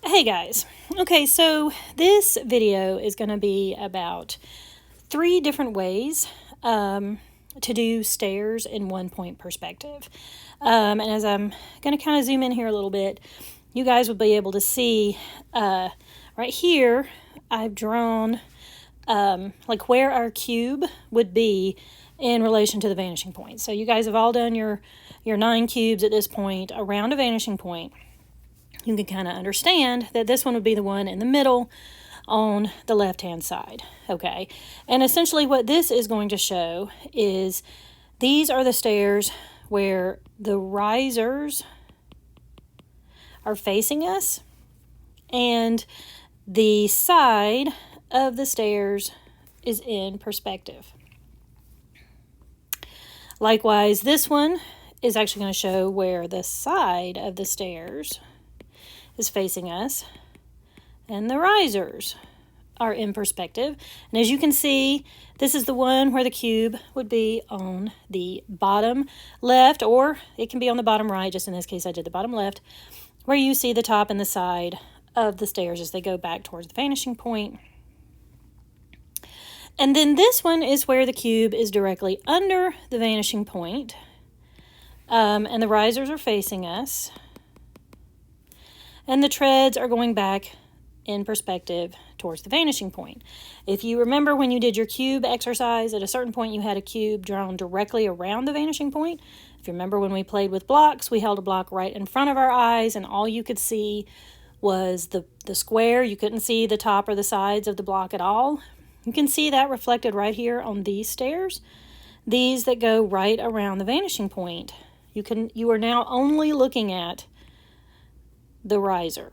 Hey guys, okay, so this video is going to be about 3 different ways to do stairs in 1-point perspective. And as I'm going to kind of zoom in here a little bit, you guys will be able to see right here, I've drawn like where our cube would be in relation to the vanishing point. So you guys have all done your 9 cubes at this point around a vanishing point. You can kind of understand that this one would be the one in the middle on the left-hand side, okay? And essentially what this is going to show is these are the stairs where the risers are facing us, and the side of the stairs is in perspective. Likewise, this one is actually going to show where the side of the stairs is facing us, and the risers are in perspective. And as you can see, this is the one where the cube would be on the bottom left, or it can be on the bottom right. Just in this case, I did the bottom left, where you see the top and the side of the stairs as they go back towards the vanishing point. And then this one is where the cube is directly under the vanishing point, and the risers are facing us. And the treads are going back in perspective towards the vanishing point. If you remember when you did your cube exercise, at a certain point you had a cube drawn directly around the vanishing point. If you remember when we played with blocks, we held a block right in front of our eyes and all you could see was the square. You couldn't see the top or the sides of the block at all. You can see that reflected right here on these stairs. These that go right around the vanishing point. You are now only looking at the riser.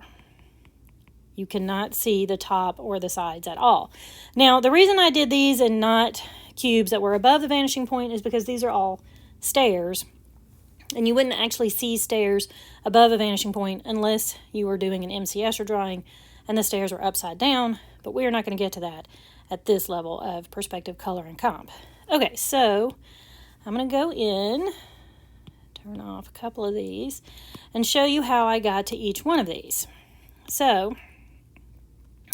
You cannot see the top or the sides at all. Now, the reason I did these and not cubes that were above the vanishing point is because these are all stairs, and you wouldn't actually see stairs above a vanishing point unless you were doing an MCS or drawing and the stairs were upside down, but we are not going to get to that at this level of perspective, color, and comp. Okay, so I'm going to go in, turn off a couple of these, and show you how I got to each one of these. So,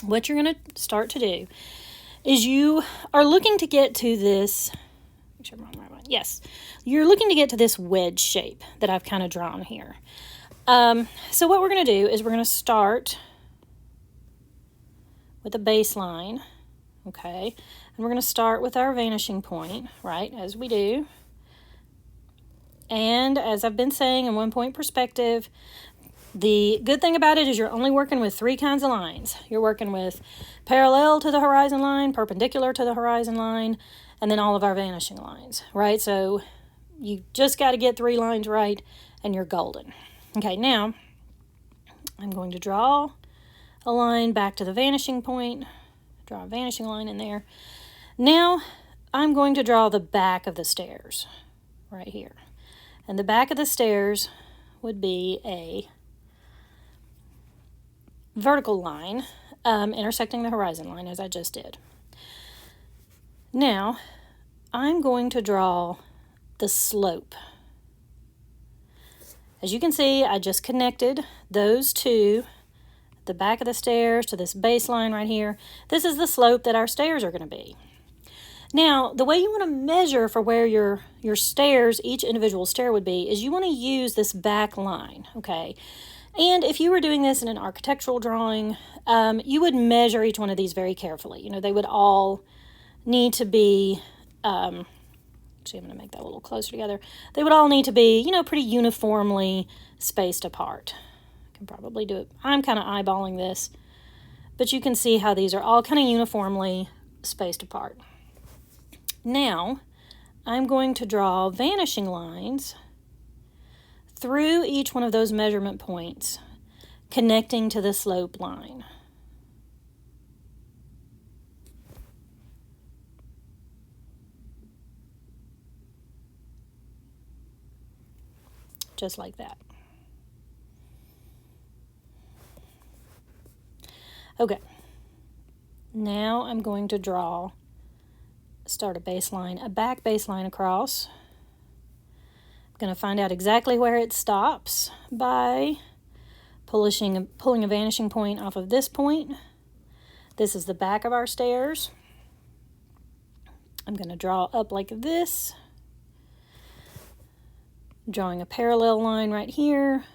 what you're going to start to do is you are looking to get to this, make sure I'm on the right one. Yes, you're looking to get to this wedge shape that I've kind of drawn here. So what we're going to do is we're going to start with a baseline, okay? And we're going to start with our vanishing point, right, as we do. And as I've been saying, in 1-point perspective, the good thing about it is you're only working with 3 kinds of lines. You're working with parallel to the horizon line, perpendicular to the horizon line, and then all of our vanishing lines, right? So you just got to get 3 lines right, and you're golden. Okay, now I'm going to draw a line back to the vanishing point, draw a vanishing line in there. Now I'm going to draw the back of the stairs right here. And the back of the stairs would be a vertical line intersecting the horizon line, as I just did. Now, I'm going to draw the slope. As you can see, I just connected those two, the back of the stairs to this baseline right here. This is the slope that our stairs are going to be. Now, the way you want to measure for where your stairs, each individual stair would be, is you want to use this back line, okay? And if you were doing this in an architectural drawing, you would measure each one of these very carefully. You know, they would all need to be, actually I'm going to make that a little closer together. They would all need to be, you know, pretty uniformly spaced apart. I can probably do it. I'm kind of eyeballing this, but you can see how these are all kind of uniformly spaced apart. Now, I'm going to draw vanishing lines through each one of those measurement points, connecting to the slope line. Just like that. Okay, now I'm going to start a baseline, a back baseline across. I'm going to find out exactly where it stops by pulling a vanishing point off of this point. This is the back of our stairs. I'm going to draw up like this, drawing a parallel line right here,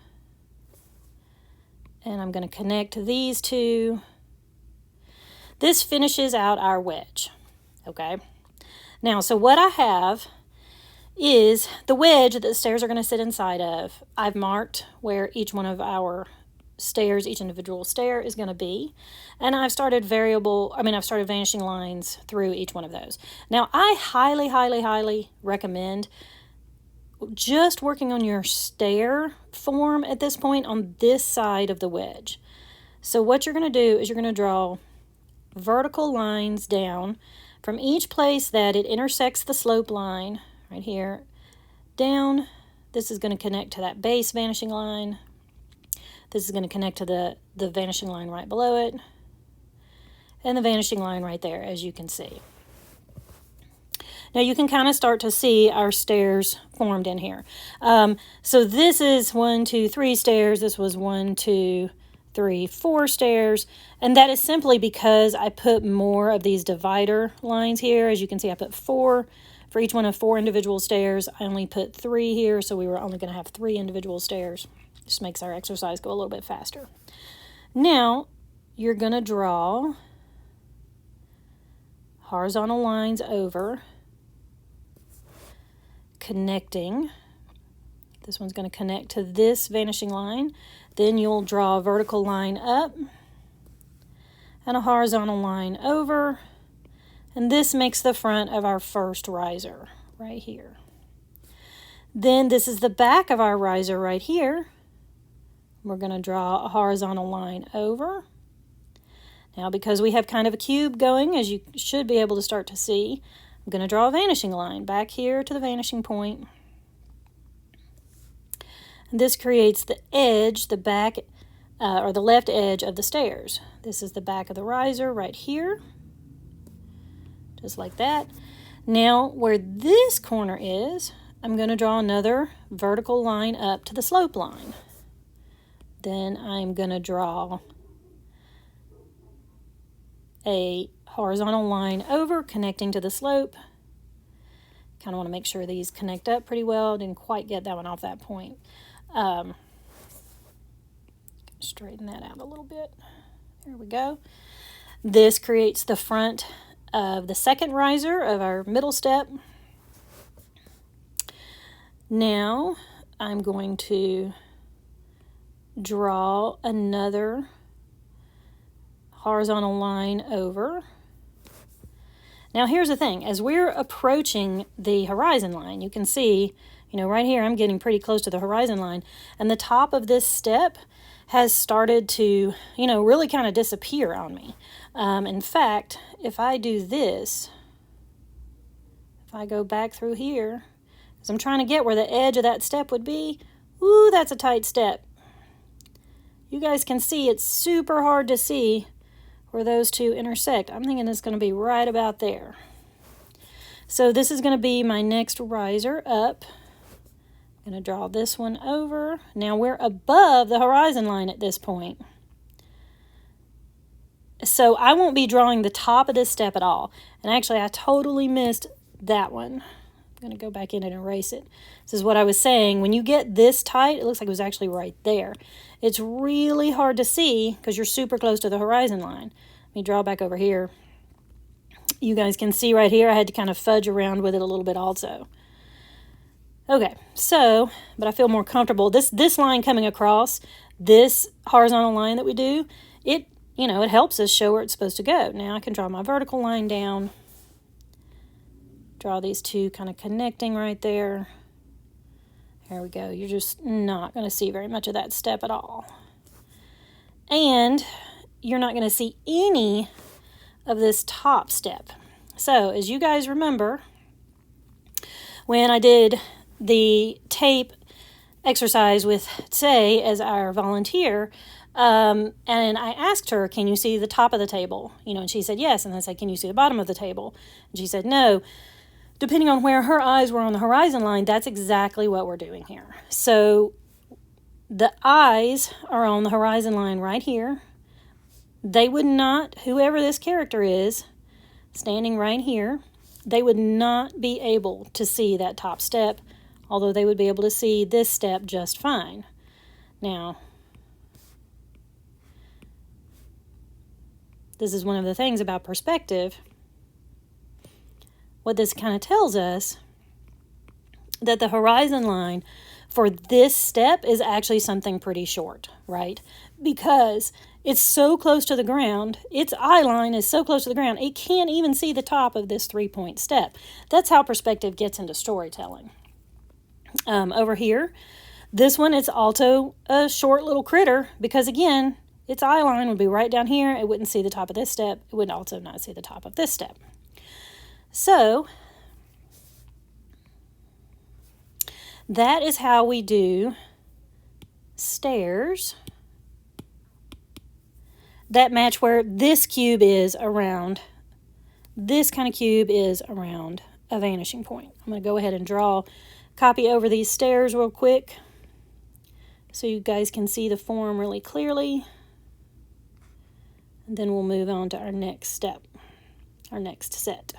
and I'm going to connect these two. This finishes out our wedge, okay? Now, so what I have is the wedge that the stairs are going to sit inside of. I've marked where each one of our stairs, each individual stair is going to be, and I've started vanishing lines through each one of those. Now, I highly, highly, highly recommend just working on your stair form at this point on this side of the wedge. So what you're going to do is you're going to draw vertical lines down from each place that it intersects the slope line right here down. This is going to connect to that base vanishing line. This is going to connect to the vanishing line right below it, and the vanishing line right there, as you can see. Now you can kind of start to see our stairs formed in here. So this is 1, 2, 3 stairs. This was 1, 2, 3, 4 stairs. And that is simply because I put more of these divider lines here. As you can see, I put 4 for each one of 4 individual stairs. I only put 3 here, so we were only going to have 3 individual stairs. Just makes our exercise go a little bit faster. Now, you're going to draw horizontal lines over, connecting. This one's going to connect to this vanishing line. Then you'll draw a vertical line up and a horizontal line over. And this makes the front of our first riser right here. Then this is the back of our riser right here. We're going to draw a horizontal line over. Now, because we have kind of a cube going, as you should be able to start to see, I'm going to draw a vanishing line back here to the vanishing point. And this creates the edge, the back, or the left edge of the stairs. This is the back of the riser right here, just like that. Now, where this corner is, I'm going to draw another vertical line up to the slope line. Then I'm going to draw a horizontal line over, connecting to the slope. Kind of want to make sure these connect up pretty well. Didn't quite get that one off that point. Straighten that out a little bit. There we go. This creates the front of the second riser of our middle step. Now I'm going to draw another horizontal line over. Now here's the thing, as we're approaching the horizon line, you can see, right here I'm getting pretty close to the horizon line, and the top of this step has started to, really kind of disappear on me. In fact, if I do this, if I go back through here, because I'm trying to get where the edge of that step would be, ooh, that's a tight step. You guys can see it's super hard to see where those two intersect. I'm thinking it's going to be right about there. So this is going to be my next riser up. I'm going to draw this one over. Now we're above the horizon line at this point. So I won't be drawing the top of this step at all. And actually, I totally missed that one. I'm going to go back in and erase it. This is what I was saying. When you get this tight, it looks like it was actually right there. It's really hard to see because you're super close to the horizon line. Let me draw back over here. You guys can see right here, I had to kind of fudge around with it a little bit also. Okay, so, but I feel more comfortable. This line coming across, this horizontal line that we do, it helps us show where it's supposed to go. Now I can draw my vertical line down. Draw these two kind of connecting right there. There we go. You're just not going to see very much of that step at all. And you're not going to see any of this top step. So, as you guys remember, when I did the tape exercise with Tsay as our volunteer, and I asked her, can you see the top of the table? And she said yes. And I said, can you see the bottom of the table? And she said no. Depending on where her eyes were on the horizon line, that's exactly what we're doing here. So The eyes are on the horizon line right here. They would not, whoever this character is, standing right here, they would not be able to see that top step, although they would be able to see this step just fine. Now, this is one of the things about perspective. What this kind of tells us that the horizon line for this step is actually something pretty short, right? Because it's so close to the ground, its eye line is so close to the ground, it can't even see the top of this 3-point step. That's how perspective gets into storytelling. Over here, this one, it's also a short little critter because, again, its eye line would be right down here. It wouldn't see the top of this step. It would also not see the top of this step. So that is how we do stairs that match where this cube is around, this kind of cube is around a vanishing point. I'm going to go ahead and copy over these stairs real quick so you guys can see the form really clearly. And then we'll move on to our next step, our next set.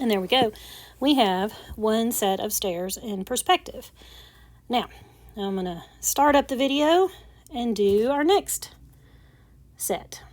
And there we go. We have one set of stairs in perspective. Now, I'm going to start up the video and do our next set.